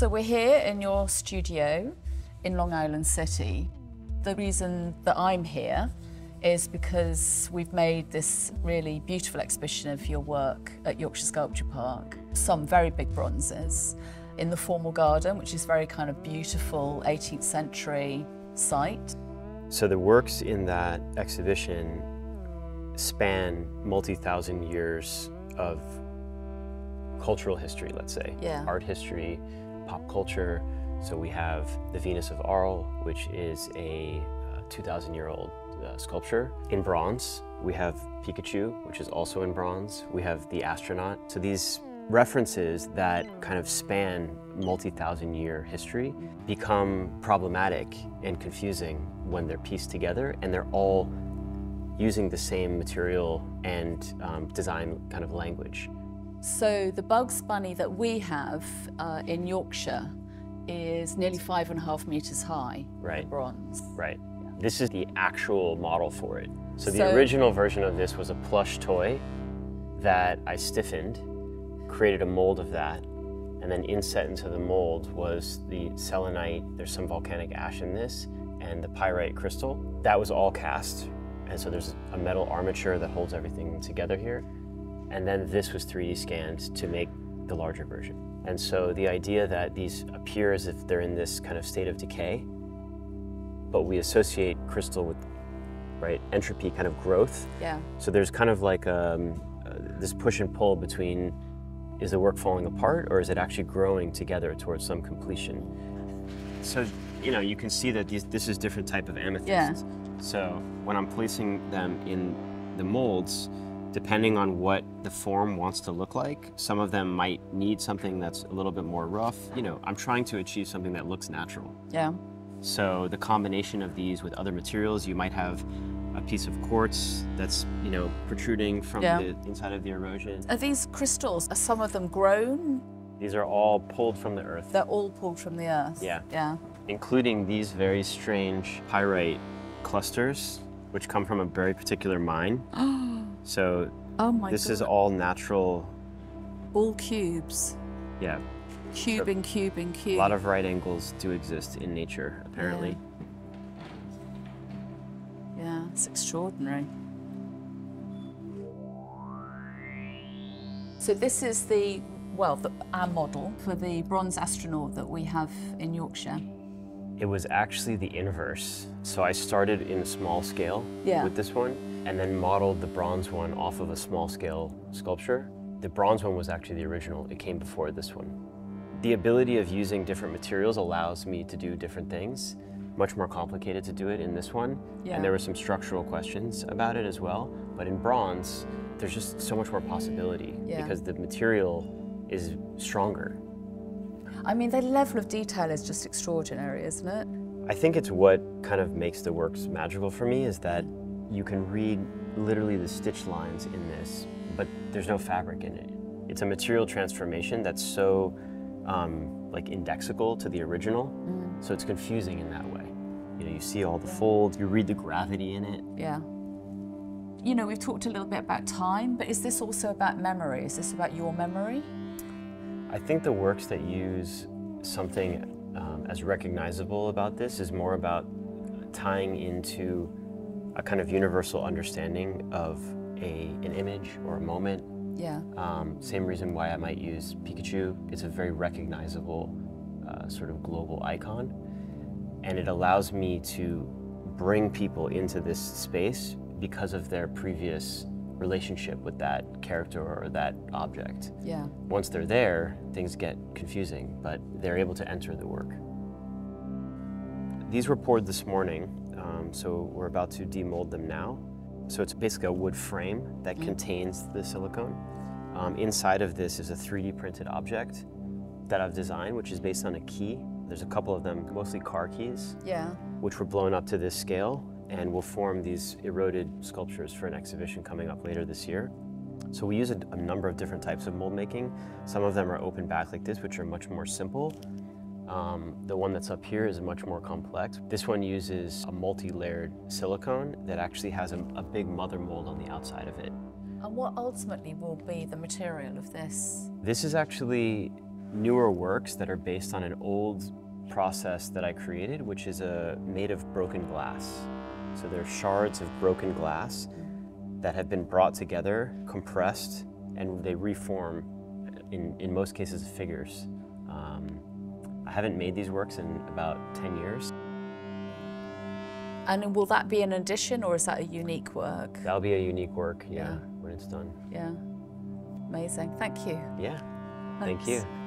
So we're here in your studio in Long Island City. The reason that I'm here is because we've made this really beautiful exhibition of your work at Yorkshire Sculpture Park. Some very big bronzes in the formal garden, which is very kind of beautiful 18th century site. So the works in that exhibition span multi-thousand years of cultural history, let's say. Yeah. Art history, pop culture. So we have the Venus of Arles, which is a 2,000-year-old sculpture in bronze. We have Pikachu, which is also in bronze. We have the astronaut. So these references that kind of span multi-thousand-year history become problematic and confusing when they're pieced together, and they're all using the same material and design kind of language. So the Bugs Bunny that we have in Yorkshire is nearly 5.5 meters high. Right. Bronze. Right. This is the actual model for it. So the original version of this was a plush toy that I stiffened, created a mold of that, and then inset into the mold was the selenite, there's some volcanic ash in this, and the pyrite crystal. That was all cast, and so there's a metal armature that holds everything together here. And then this was 3D scanned to make the larger version. And so the idea that these appear as if they're in this kind of state of decay, but we associate crystal with, right, entropy, kind of growth. Yeah. So there's kind of like this push and pull between, is the work falling apart or is it actually growing together towards some completion? So, you know, you can see that this is different type of amethyst. Yeah. So when I'm placing them in the molds, depending on what the form wants to look like, some of them might need something that's a little bit more rough. You know, I'm trying to achieve something that looks natural. Yeah. So the combination of these with other materials, you might have a piece of quartz that's, you know, protruding from the inside of the erosion. Are these crystals, are some of them grown? These are all pulled from the earth. They're all pulled from the earth? Yeah. Yeah. Including these very strange pyrite clusters, which come from a very particular mine. So oh my this God. is all natural. All cubes. Yeah. Cube and cube and cube. A lot of right angles do exist in nature, apparently. Yeah, it's extraordinary. So this is our model for the bronze astronaut that we have in Yorkshire. It was actually the inverse. So I started in a small scale with this one, and then modeled the bronze one off of a small scale sculpture. The bronze one was actually the original. It came before this one. The ability of using different materials allows me to do different things. Much more complicated to do it in this one. Yeah. And there were some structural questions about it as well. But in bronze, there's just so much more possibility because the material is stronger. I mean, the level of detail is just extraordinary, isn't it? I think it's what kind of makes the works magical for me, is that you can read literally the stitch lines in this, but there's no fabric in it. It's a material transformation that's so like indexical to the original, so it's confusing in that way. You know, you see all the folds, you read the gravity in it. Yeah. You know, we've talked a little bit about time, but is this also about memory? Is this about your memory? I think the works that use something as recognizable about this is more about tying into a kind of universal understanding of an image or a moment. Yeah. Same reason why I might use Pikachu. It's a very recognizable sort of global icon. And it allows me to bring people into this space because of their previous relationship with that character or that object. Yeah. Once they're there, things get confusing, but they're able to enter the work. These were poured this morning, so we're about to demold them now. So it's basically a wood frame that contains the silicone. Inside of this is a 3D printed object that I've designed, which is based on a key. There's a couple of them, mostly car keys, which were blown up to this scale and will form these eroded sculptures for an exhibition coming up later this year. So we use a number of different types of mold making. Some of them are open back like this, which are much more simple. The one that's up here is much more complex. This one uses a multi-layered silicone that actually has a big mother mold on the outside of it. And what ultimately will be the material of this? This is actually newer works that are based on an old process that I created, which is made of broken glass. So they're shards of broken glass that have been brought together, compressed, and they reform, in most cases, figures. I haven't made these works in about 10 years. And will that be an addition, or is that a unique work? That'll be a unique work, yeah, when it's done. Yeah. Amazing. Thank you. Yeah. Thanks. Thank you.